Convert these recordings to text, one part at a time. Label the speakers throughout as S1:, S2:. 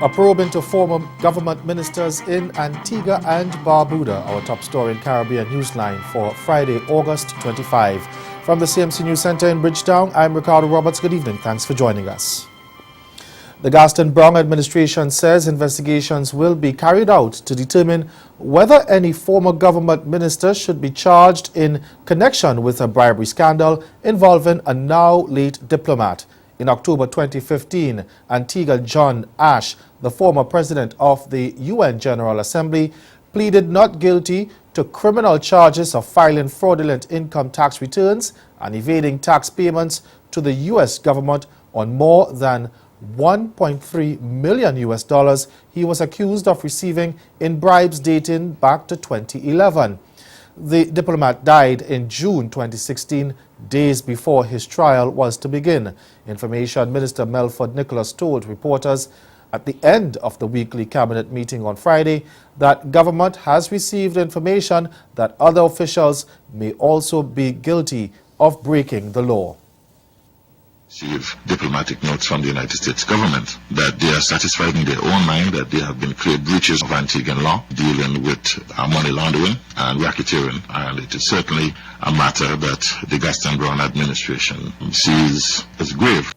S1: A probe into former government ministers in Antigua and Barbuda, our top story in Caribbean Newsline for Friday, August 25. From the CMC News Center in Bridgetown, I'm Ricardo Roberts. Good evening. Thanks for joining us. The Gaston Brown administration says investigations will be carried out to determine whether any former government minister should be charged in connection with a bribery scandal involving a now late diplomat. In October 2015, Antigua John Ash, the former president of the UN General Assembly, pleaded not guilty to criminal charges of filing fraudulent income tax returns and evading tax payments to the U.S. government on more than $1.3 million he was accused of receiving in bribes dating back to 2011. The diplomat died in June 2016, days before his trial was to begin. Information Minister Melford Nicholas told reporters at the end of the weekly cabinet meeting on Friday that government has received information that other officials may also be guilty of breaking the law.
S2: Receive diplomatic notes from the United States government that they are satisfied in their own mind that there have been clear breaches of Antiguan law dealing with money laundering and racketeering, and it is certainly a matter that the Gaston Brown administration sees as grave.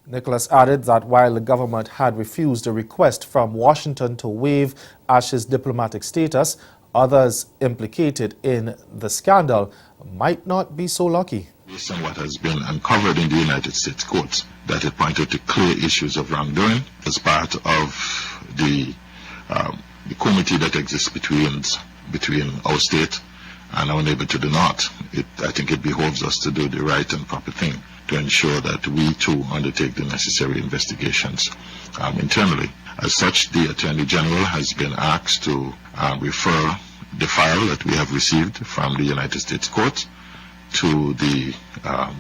S1: Nicholas added that while the government had refused a request from Washington to waive Ash's diplomatic status, others implicated in the scandal might not be so lucky.
S2: Based on what has been uncovered in the United States courts, that it pointed to clear issues of wrongdoing as part of the committee that exists between our state and our neighbor to the north. I think it behoves us to do the right and proper thing to ensure that we too undertake the necessary investigations internally. As such, the Attorney General has been asked to refer the file that we have received from the United States courts to the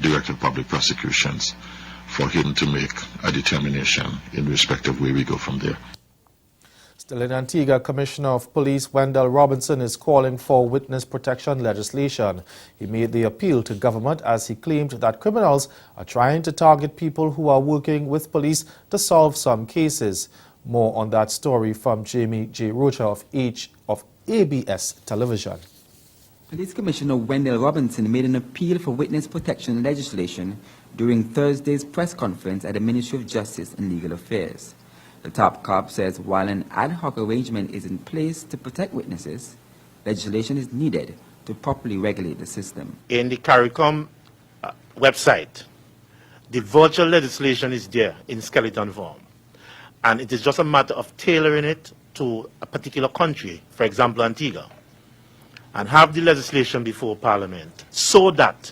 S2: Director of Public Prosecutions for him to make a determination in respect of where we go from there.
S1: Still in Antigua, Commissioner of Police Wendell Robinson is calling for witness protection legislation. He made the appeal to government as he claimed that criminals are trying to target people who are working with police to solve some cases. More on that story from Jamie J. Rocha of ABS Television.
S3: Police Commissioner Wendell Robinson made an appeal for witness protection legislation during Thursday's press conference at the Ministry of Justice and Legal Affairs. The top cop says while an ad hoc arrangement is in place to protect witnesses, legislation is needed to properly regulate the system.
S4: In the CARICOM website, the virtual legislation is there in skeleton form. And it is just a matter of tailoring it to a particular country, for example, Antigua, and have the legislation before Parliament so that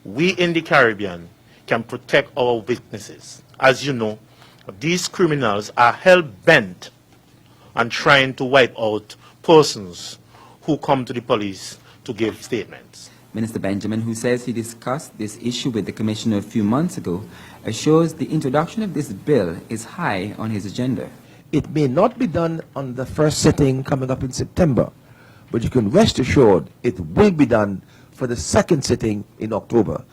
S4: we in the Caribbean can protect our witnesses. As you know, these criminals are hell-bent on trying to wipe out persons who come to the police to give statements.
S3: Minister Benjamin, who says he discussed this issue with the Commissioner a few months ago, assures the introduction of this bill is high on his agenda.
S5: It may not be done on the first sitting coming up in September, but you can rest assured it will be done for the second sitting in October.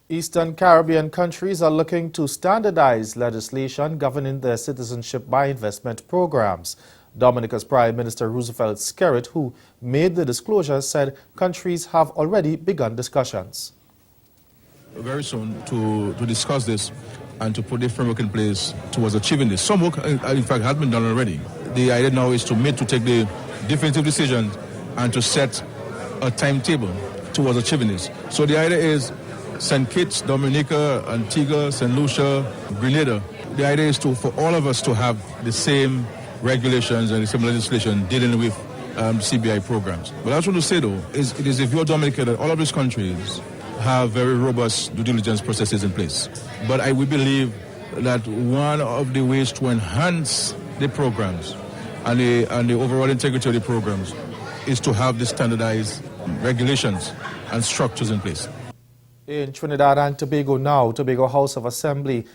S1: Eastern Caribbean countries are looking to standardize legislation governing their citizenship by investment programs. Dominica's Prime Minister Roosevelt Skerritt, who made the disclosure, said countries have already begun discussions.
S6: Very soon to discuss this and to put the framework in place towards achieving this. Some work, in fact, has been done already. The idea now is to take the definitive decision and to set a timetable towards achieving this. So the idea is St. Kitts, Dominica, Antigua, St. Lucia, Grenada. The idea is for all of us to have the same regulations and the same legislation dealing with CBI programs. But I just want to say, though, it is a view of Dominica that all of these countries have very robust due diligence processes in place. But we believe that one of the ways to enhance the programs and the overall integrity of the programs is to have the standardized regulations and structures in place.
S1: In Trinidad and Tobago now, Tobago House of Assembly,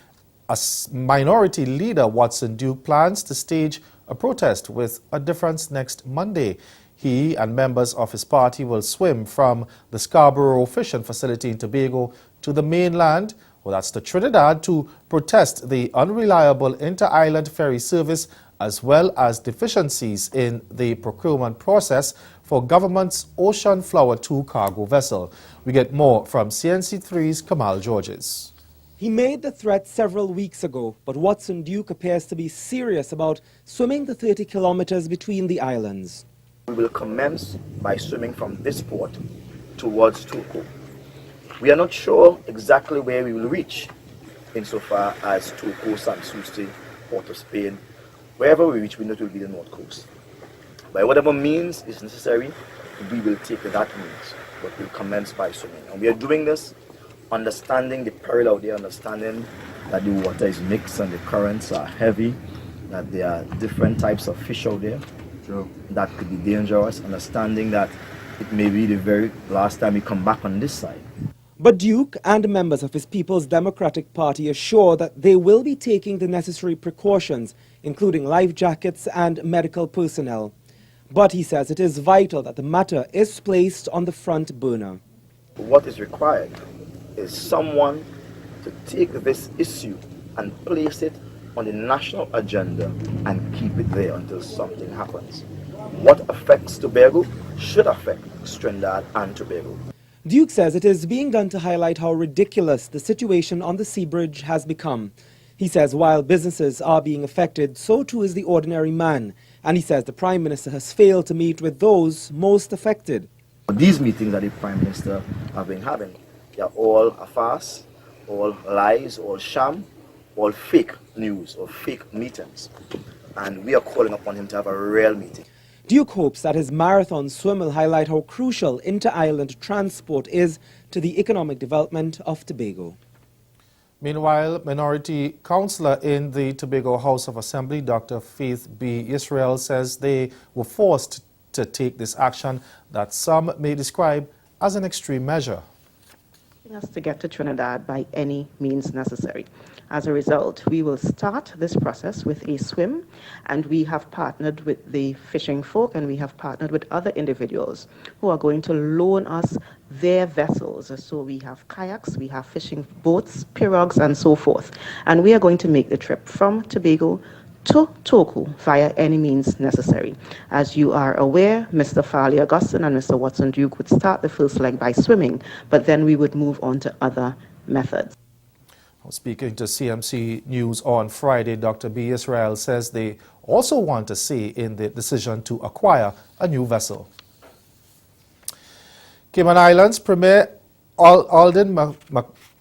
S1: Minority Leader Watson Duke plans to stage a protest with a difference next Monday. He and members of his party will swim from the Scarborough fishing facility in Tobago to the mainland, well, that's to Trinidad, to protest the unreliable inter-island ferry service as well as deficiencies in the procurement process for government's Ocean Flower 2 cargo vessel. We get more from CNC3's Kamal Georges.
S7: He made the threat several weeks ago, but Watson Duke appears to be serious about swimming the 30 kilometers between the islands.
S8: We will commence by swimming from this port towards Turku. We are not sure exactly where we will reach insofar as Turku, Sanssouci, Port of Spain. Wherever we reach, we know it will be the north coast. By whatever means is necessary, we will take that means, but we'll commence by swimming. And we are doing this understanding the peril out there, understanding that the water is mixed and the currents are heavy, that there are different types of fish out there that could be dangerous, understanding that it may be the very last time we come back on this side.
S7: But Duke and members of his People's Democratic Party assure that they will be taking the necessary precautions, including life jackets and medical personnel. But he says it is vital that the matter is placed on the front burner.
S8: What is required is someone to take this issue and place it on the national agenda and keep it there until something happens. What affects Tobago should affect Trinidad and Tobago.
S7: Duke says it is being done to highlight how ridiculous the situation on the sea bridge has become. He says while businesses are being affected, so too is the ordinary man. And he says the Prime Minister has failed to meet with those most affected.
S8: These meetings that the Prime Minister have been having, they are all a farce, all lies, all sham, all fake news or fake meetings. And we are calling upon him to have a real meeting.
S7: Duke hopes that his marathon swim will highlight how crucial inter-island transport is to the economic development of Tobago.
S1: Meanwhile, Minority Councillor in the Tobago House of Assembly, Dr. Faith B. Israel, says they were forced to take this action that some may describe as an extreme measure.
S9: Us to get to Trinidad by any means necessary. As a result, we will start this process with a swim, and we have partnered with the fishing folk and we have partnered with other individuals who are going to loan us their vessels. So we have kayaks, we have fishing boats, pirogues, and so forth. And we are going to make the trip from Tobago to Turku via any means necessary. As you are aware, Mr. Farley Augustine and Mr. Watson Duke would start the first leg by swimming, but then we would move on to other methods.
S1: Speaking to CMC News on Friday, Dr. B. Israel says they also want to say in the decision to acquire a new vessel. Cayman Islands Premier Alden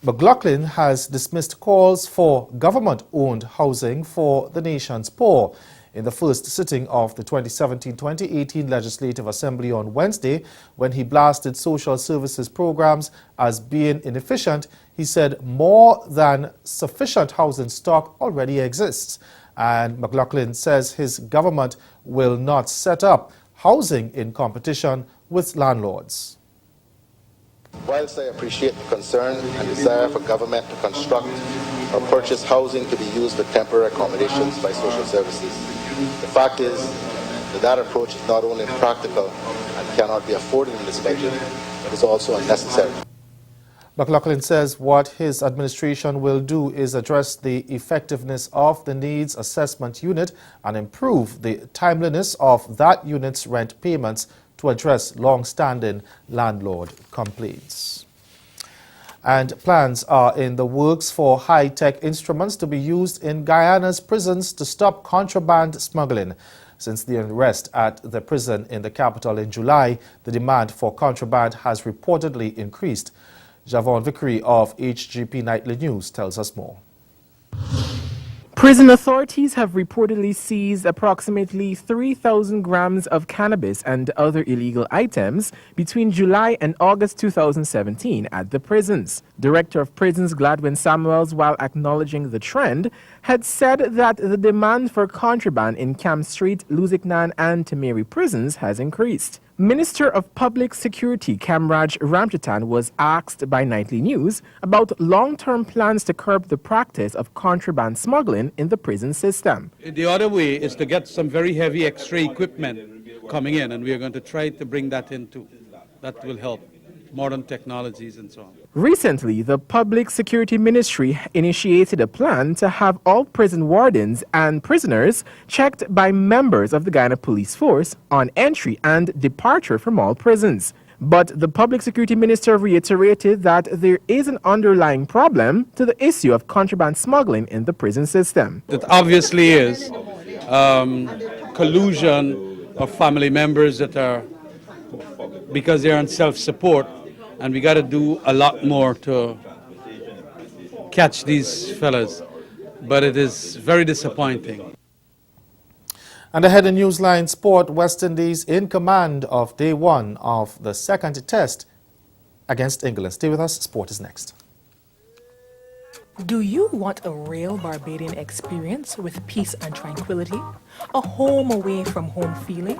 S1: McLaughlin has dismissed calls for government-owned housing for the nation's poor. In the first sitting of the 2017-2018 Legislative Assembly on Wednesday, when he blasted social services programs as being inefficient, he said more than sufficient housing stock already exists. And McLaughlin says his government will not set up housing in competition with landlords.
S10: Whilst I appreciate the concern and desire for government to construct or purchase housing to be used for temporary accommodations by social services, the fact is that that approach is not only impractical and cannot be afforded in this budget, but is also unnecessary.
S1: McLaughlin says what his administration will do is address the effectiveness of the Needs Assessment Unit and improve the timeliness of that unit's rent payments to address long-standing landlord complaints. And plans are in the works for high-tech instruments to be used in Guyana's prisons to stop contraband smuggling. Since the unrest at the prison in the capital in July, the demand for contraband has reportedly increased. Javon Vickery of HGP Nightly News tells us more.
S11: Prison authorities have reportedly seized approximately 3,000 grams of cannabis and other illegal items between July and August 2017 at the prisons. Director of Prisons Gladwin Samuels, while acknowledging the trend, had said that the demand for contraband in Camp Street, Lusignan and Temeri prisons has increased. Minister of Public Security Kamraj Ramchatan was asked by Nightly News about long-term plans to curb the practice of contraband smuggling in the prison system.
S12: The other way is to get some very heavy X-ray equipment coming in, and we are going to try to bring that in too. That will help. Modern technologies and so on.
S11: Recently, the Public Security Ministry initiated a plan to have all prison wardens and prisoners checked by members of the Guyana Police Force on entry and departure from all prisons. But the Public Security Minister reiterated that there is an underlying problem to the issue of contraband smuggling in the prison system.
S12: That obviously is collusion of family members that are, because they're on self-support, and we got to do a lot more to catch these fellas. But it is very disappointing.
S1: And ahead in Newsline Sport, West Indies in command of day one of the second test against England. Stay with us. Sport is next.
S13: Do you want a real Barbadian experience with peace and tranquility? A home away from home feeling?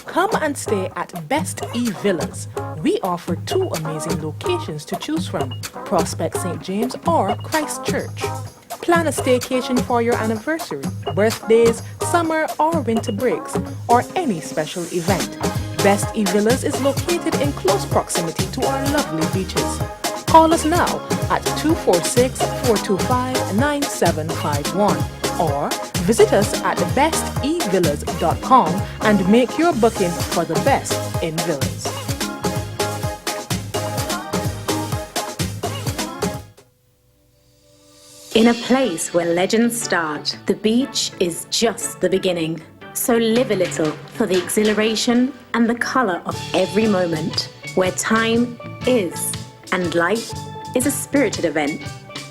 S13: Come and stay at Best E Villas. We offer 2 amazing locations to choose from, Prospect St. James or Christchurch. Plan a staycation for your anniversary, birthdays, summer or winter breaks, or any special event. Best E Villas is located in close proximity to our lovely beaches. Call us now at 246-425-9751 or visit us at bestevillas.com and make your booking for the best in villas.
S14: In a place where legends start, the beach is just the beginning. So live a little for the exhilaration and the color of every moment, where time is and life is a spirited event.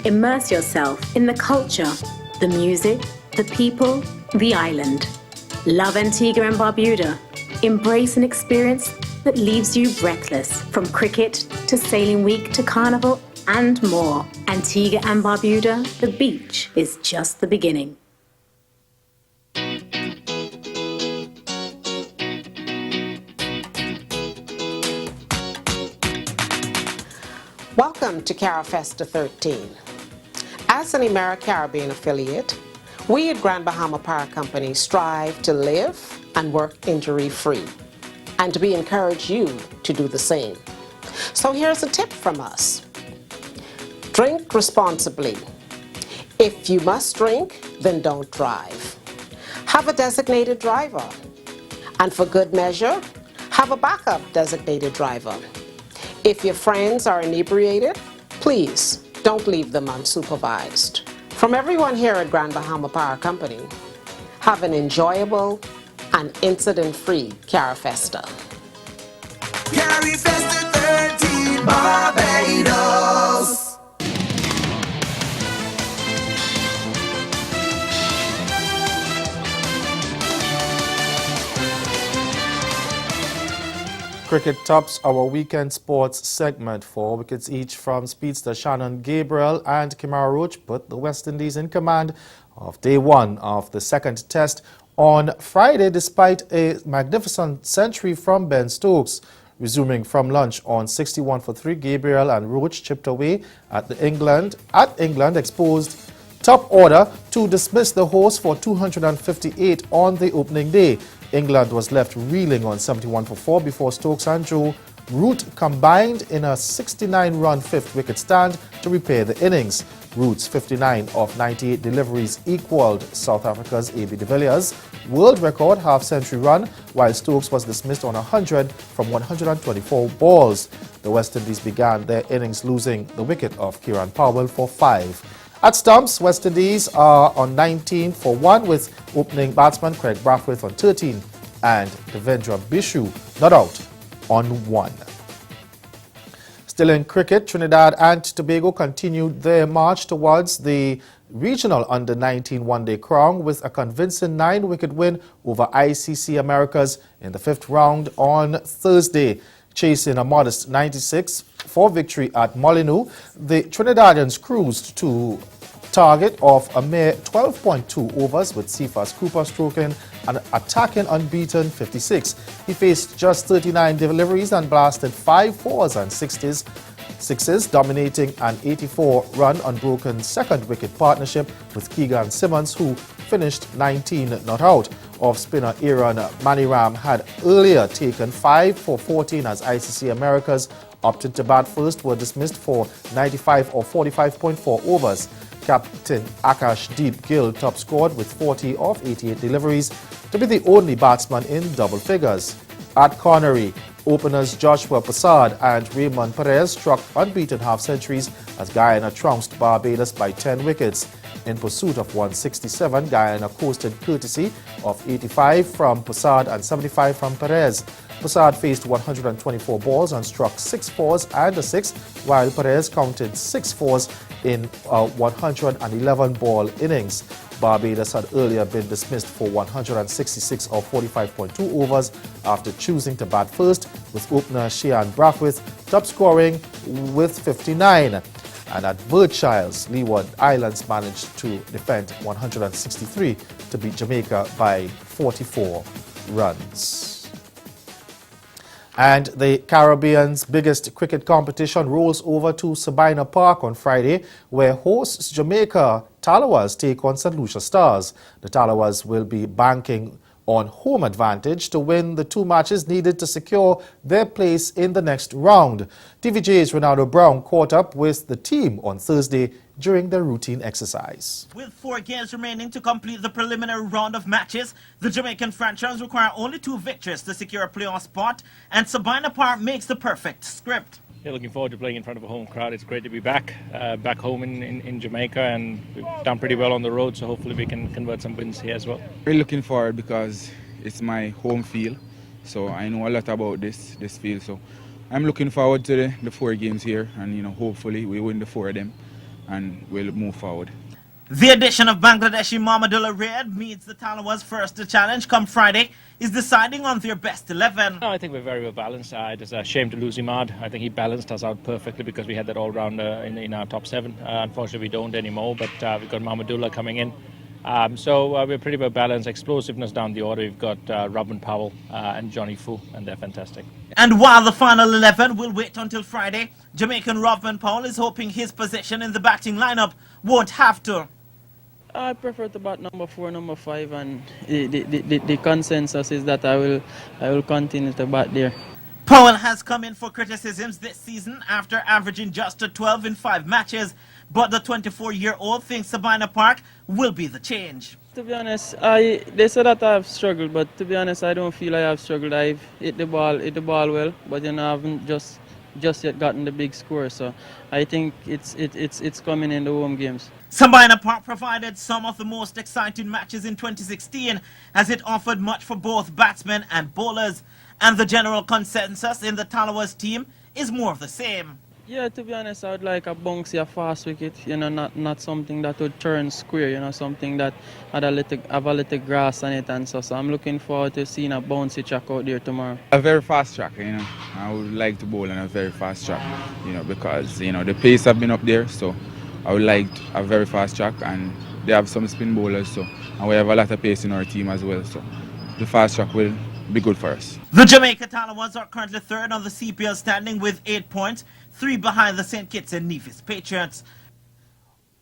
S14: Immerse yourself in the culture, the music, the people, the island. Love Antigua and Barbuda. Embrace an experience that leaves you breathless, from cricket to sailing week to carnival and more. Antigua and Barbuda, the beach is just the beginning.
S15: Welcome to CARIFESTA 13. As an AmeriCaribbean affiliate, we at Grand Bahama Power Company strive to live and work injury-free, and we encourage you to do the same. So here's a tip from us. Drink responsibly. If you must drink, then don't drive. Have a designated driver. And for good measure, have a backup designated driver. If your friends are inebriated, please don't leave them unsupervised. From everyone here at Grand Bahama Power Company, have an enjoyable and incident-free CARIFESTA.
S16: CARIFESTA 13 Barbados.
S1: Cricket tops our weekend sports segment. 4 wickets each from speedster Shannon Gabriel and Kimara Roach put the West Indies in command of day one of the second test on Friday, despite a magnificent century from Ben Stokes. Resuming from lunch on 61 for 3, Gabriel and Roach chipped away at England exposed top order to dismiss the host for 258 on the opening day. England was left reeling on 71 for 4 before Stokes and Joe Root combined in a 69-run fifth wicket stand to repair the innings. Root's 59 of 98 deliveries equaled South Africa's A.B. de Villiers' world record half-century run, while Stokes was dismissed on 100 from 124 balls. The West Indies began their innings losing the wicket of Kieran Powell for 5. At stumps, West Indies are on 19 for 1 with opening batsman Craig Brathwaite on 13 and Devendra Bishu not out on 1. Still in cricket, Trinidad and Tobago continued their march towards the regional under-19 one-day crown with a convincing 9-wicket win over ICC Americas in the 5th round on Thursday. Chasing a modest 96 for victory at Molyneux, the Trinidadians cruised to target of a mere 12.2 overs with Cephas Cooper stroking an attacking unbeaten 56. He faced just 39 deliveries and blasted 5 fours and sixes, dominating an 84-run unbroken second-wicket partnership with Keegan Simmons, who finished 19 not out. Off-spinner Aaron Maniram had earlier taken 5 for 14 as ICC Americas opted to bat first, were dismissed for 95 or 45.4 overs. Captain Akash Deep Gill top scored with 40 off 88 deliveries to be the only batsman in double figures. At Connery, openers Joshua Prasad and Raymond Perez struck unbeaten half-centuries as Guyana trounced Barbados by 10 wickets. In pursuit of 167, Guyana coasted courtesy of 85 from Prasad and 75 from Perez. Prasad faced 124 balls and struck 6 fours and a 6, while Perez counted 6 fours in a 111-ball innings. Barbados had earlier been dismissed for 166 or 45.2 overs after choosing to bat first, with opener Shean Brathwaite top scoring with 59. And at Berkshires, Leeward Islands managed to defend 163 to beat Jamaica by 44 runs. And the Caribbean's biggest cricket competition rolls over to Sabina Park on Friday, where hosts Jamaica Talawas take on St. Lucia Stars. The Talawas will be banking on home advantage to win the 2 matches needed to secure their place in the next round. TVJ's Ronaldo Brown caught up with the team on Thursday during their routine exercise.
S17: With 4 games remaining to complete the preliminary round of matches, the Jamaican franchise require only 2 victories to secure a playoff spot, and Sabina Park makes the perfect script.
S18: Yeah, looking forward to playing in front of a home crowd. It's great to be back home in Jamaica, and we've done pretty well on the road, so hopefully we can convert some wins here as well.
S19: Really looking forward because it's my home field, so I know a lot about this field. So I'm looking forward to the 4 games here, and hopefully we win the 4 of them, and we'll move forward.
S17: The addition of Bangladeshi Mahmudullah Riyad meets the Talawas first to challenge come Friday is deciding on their best 11.
S18: No, I think we're very well balanced. It is a shame to lose Imad. I think he balanced us out perfectly because we had that all-rounder in our top 7. Unfortunately, we don't anymore, but we've got Mahmudullah coming in. So we're pretty well balanced. Explosiveness down the order. We've got Robin Powell and Johnny Fu, and they're fantastic.
S17: And while the final 11 will wait until Friday, Jamaican Robin Powell is hoping his position in the batting lineup won't have to.
S20: I prefer to bat number 4, number 5, and the consensus is that I will continue to bat there.
S17: Powell has come in for criticisms this season after averaging just a 12 in 5 matches, but the 24-year-old thinks Sabina Park will be the change.
S20: To be honest, they said that I've struggled, but to be honest, I don't feel I have struggled. I've hit the ball well, but I haven't just yet gotten the big score. So I think it's coming in the home games.
S17: Sabina Park provided some of the most exciting matches in 2016 as it offered much for both batsmen and bowlers. And the general consensus in the Talawas team is more of the same.
S20: Yeah, to be honest, I would like a bouncy, a fast wicket, not something that would turn square, something that had have a little grass on it and so I'm looking forward to seeing a bouncy track out there tomorrow.
S19: A very fast track, I would like to bowl on a very fast track, because, the pace have been up there, so I would like a very fast track, and they have some spin bowlers, so and we have a lot of pace in our team as well, so the fast track will be good for us.
S17: The Jamaica Talawas are currently 3rd on the CPL standing with 8 points, 3 behind the St. Kitts and Nevis Patriots.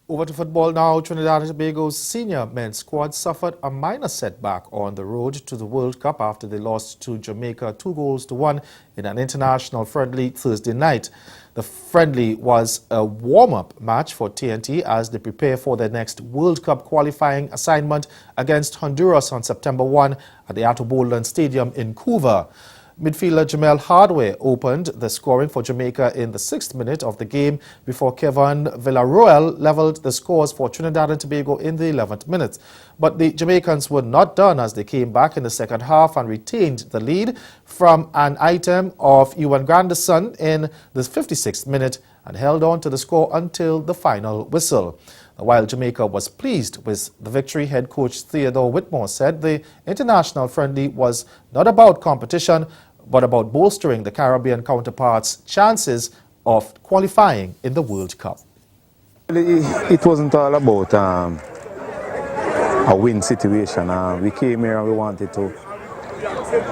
S1: Over to football now. Trinidad and Tobago's senior men's squad suffered a minor setback on the road to the World Cup after they lost to Jamaica 2-1 in an international friendly Thursday night. The friendly was a warm-up match for TNT as they prepare for their next World Cup qualifying assignment against Honduras on September 1 at the Ato Boldon Stadium in Couva. Midfielder Jamel Hardware opened the scoring for Jamaica in the 6th minute of the game before Kevin Villarroel leveled the scores for Trinidad and Tobago in the 11th minute. But the Jamaicans were not done as they came back in the second half and retained the lead from an item of Ewan Granderson in the 56th minute and held on to the score until the final whistle. While Jamaica was pleased with the victory, head coach Theodore Whitmore said the international friendly was not about competition, but about bolstering the Caribbean counterparts' chances of qualifying in the World Cup.
S21: It wasn't all about a win situation. We came here and we wanted to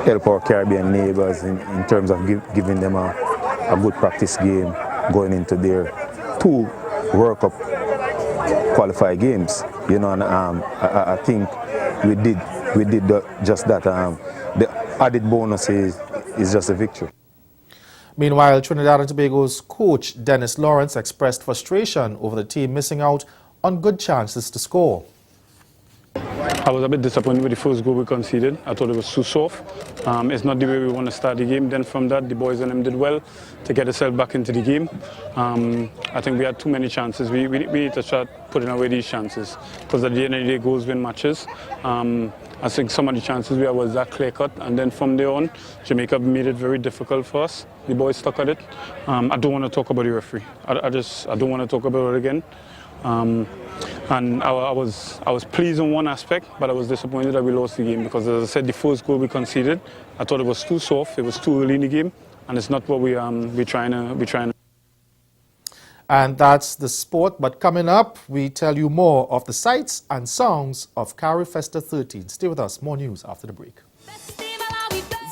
S21: help our Caribbean neighbors in terms of giving them a good practice game going into their 2 World Cup qualified games. You know, and I think we did just that. The added bonus is just a victory.
S1: Meanwhile, Trinidad and Tobago's coach Dennis Lawrence expressed frustration over the team missing out on good chances to score.
S22: I was a bit disappointed with the first goal we conceded. I thought it was too soft. It's not the way we want to start the game. Then from that, the boys and them did well to get themselves back into the game. I think we had too many chances. We need to start putting away these chances because at the end of the day, goals win matches. I think some of the chances we had was that clear cut, and then from there on, Jamaica made it very difficult for us. The boys stuck at it. I don't want to talk about the referee. I don't want to talk about it again. And I was pleased in one aspect, but I was disappointed that we lost the game because, as I said, the first goal we conceded, I thought it was too soft, it was too early in the game, and it's not what we're trying to.
S1: And that's the sport. But coming up, we tell you more of the sights and sounds of CariFesta 13. Stay with us. More news after the break.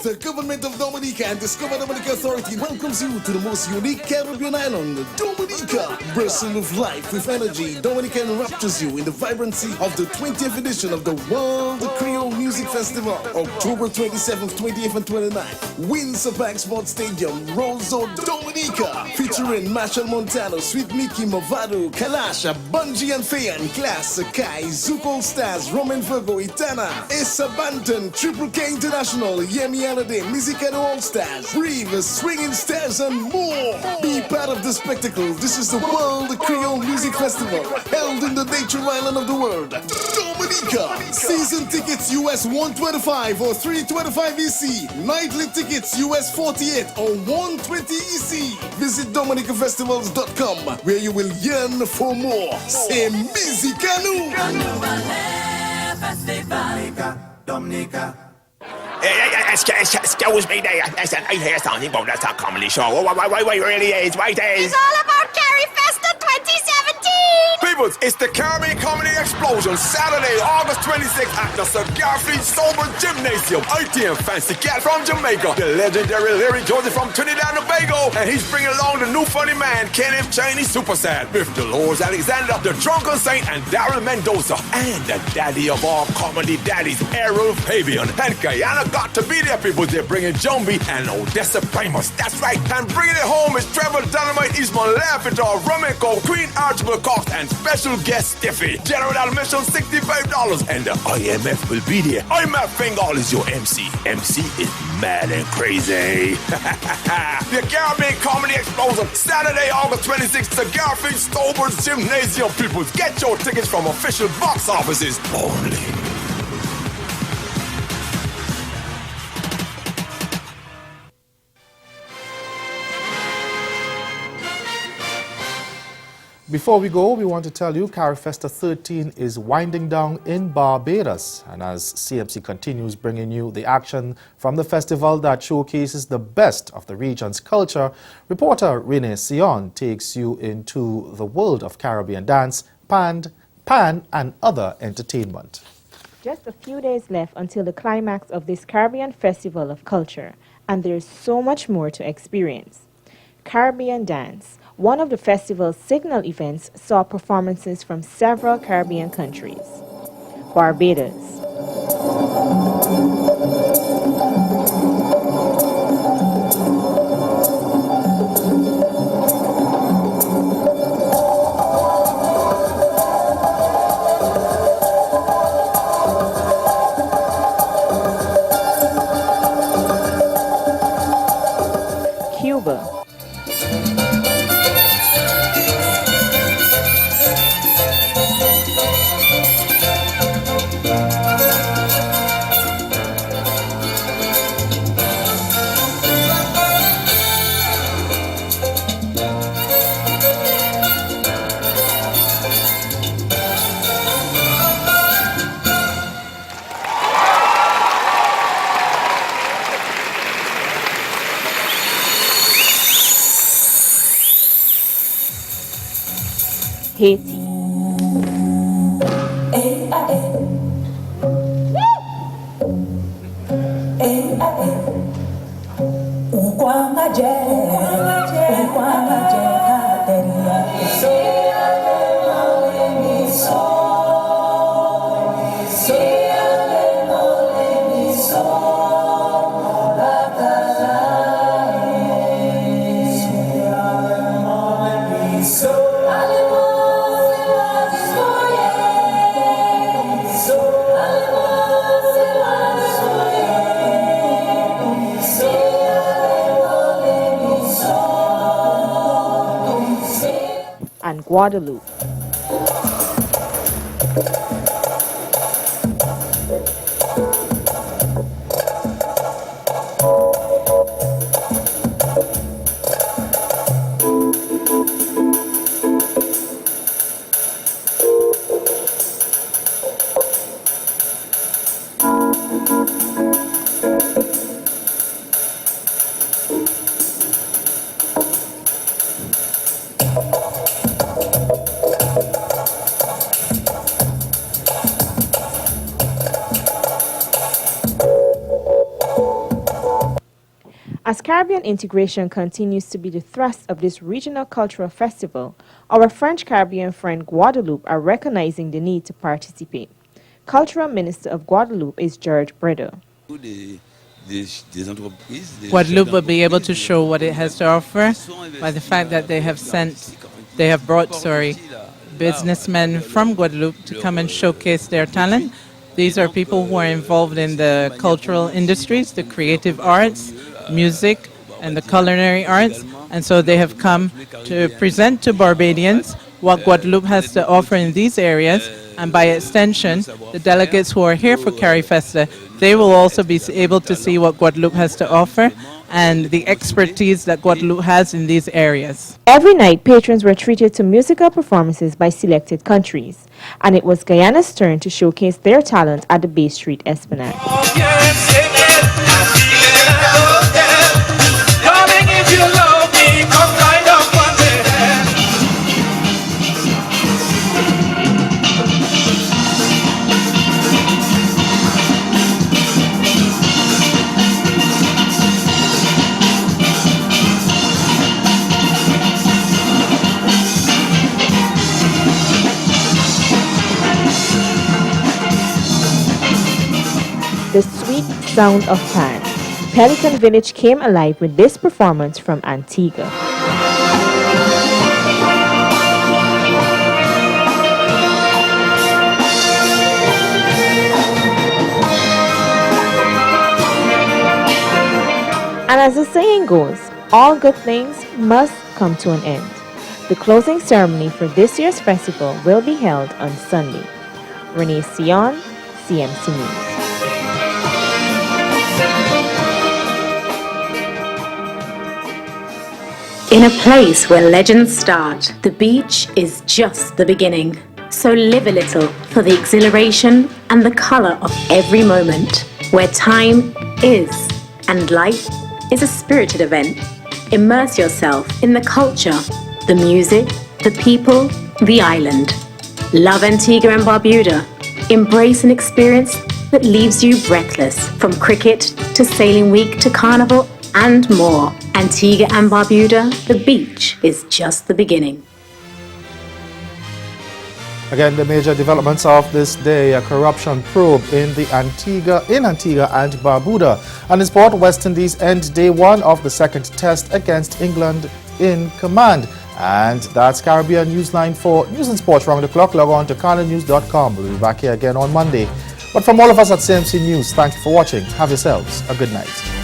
S23: The government of Dominica and Discover Dominica Authority welcomes you to the most unique Caribbean island, Dominica. Bursting with life, with energy, Dominica enraptures you in the vibrancy of the 20th edition of the World Creole Music Festival, October 27th, 28th, and 29th. Windsor Bank Sports Stadium, Roseau, Dominica, featuring Marshall Montano, Sweet Mickey, Movado, Kalasha, Bungie and Fayan, Class, Kai, Zuko Stars, Roman Virgo, Itana, Issa Banton, Triple K International, Yemi Holiday, Mizikano All Stars, Breathe, Swinging Stars, and more. Be part of the spectacle. This is the World Creole Music Festival, held in the nature island of the world, Dominica. Season tickets US 125 or 325 EC. Nightly tickets US 48 or 120 EC. Visit DominicaFestivals.com where you will yearn for more. Say Mizikano.
S24: Dominica. Excuse me there. Listen, I hear something about that comedy show. What really is? What is?
S25: It's all about CariFesta 2017!
S24: Peoples, it's the Caribbean Comedy Explosion, Saturday, August 26th at the Sir Garfield Sober Gymnasium. ITM Fancy Cat from Jamaica, the legendary Larry Josie from Trinidad and Tobago, and he's bringing along the new funny man, Kenneth Chinese Super Sad, with Dolores Alexander, the Drunken Saint, and Darren Mendoza, and the daddy of all comedy daddies, Errol Fabian. And Guyana got to be there, people. They're bringing Jumbi and Odessa Primus. That's right. And bringing it home is Trevor Dynamite, Eastman Lafitar, Romanco, Queen Archibald Cox, and special guest Stiffy. General admission $65, and the IMF will be there. IMF Bengal is your MC. MC is mad and crazy. The Caribbean Comedy Explosion, Saturday, August 26th, the Garfield Stolber's Gymnasium. People, get your tickets from official box offices only.
S1: Before we go, we want to tell you CariFesta 13 is winding down in Barbados. And as CMC continues bringing you the action from the festival that showcases the best of the region's culture, reporter Renee Sion takes you into the world of Caribbean dance, pan and other entertainment.
S26: Just a few days left until the climax of this Caribbean Festival of Culture, and there's so much more to experience. Caribbean Dance, one of the festival's signal events, saw performances from several Caribbean countries. Barbados. Cuba. Haiti. And Guadeloupe. As Caribbean integration continues to be the thrust of this regional cultural festival, our French Caribbean friend Guadeloupe are recognizing the need to participate. Cultural Minister of Guadeloupe is George Bredo.
S2: Guadeloupe will be able to show what it has to offer by the fact that they have brought businessmen from Guadeloupe to come and showcase their talent. These are people who are involved in the cultural industries, the creative arts, music, and the culinary arts, and so they have come to present to Barbadians what Guadeloupe has to offer in these areas, and by extension, the delegates who are here for CariFesta, they will also be able to see what Guadeloupe has to offer and the expertise that Guadeloupe has in these areas.
S26: Every night, patrons were treated to musical performances by selected countries, and it was Guyana's turn to showcase their talent at the Bay Street Esplanade. The sweet sound of pan. Pelican Village came alive with this performance from Antigua. And as the saying goes, all good things must come to an end. The closing ceremony for this year's festival will be held on Sunday. Renee Sion, CMC News.
S14: In a place where legends start, the beach is just the beginning. So live a little for the exhilaration and the color of every moment, where time is and life is a spirited event. Immerse yourself in the culture, the music, the people, the island. Love Antigua and Barbuda. Embrace an experience that leaves you breathless, from cricket to sailing week to carnival and more. Antigua and Barbuda, the beach is just the beginning.
S1: Again, the major developments of this day: a corruption probe in Antigua and Barbuda. And in sport, West Indies end day one of the second test against England in command. And that's Caribbean Newsline for News and Sports round the clock. Log on to CarlinNews.com. We'll be back here again on Monday. But from all of us at CMC News, thank you for watching. Have yourselves a good night.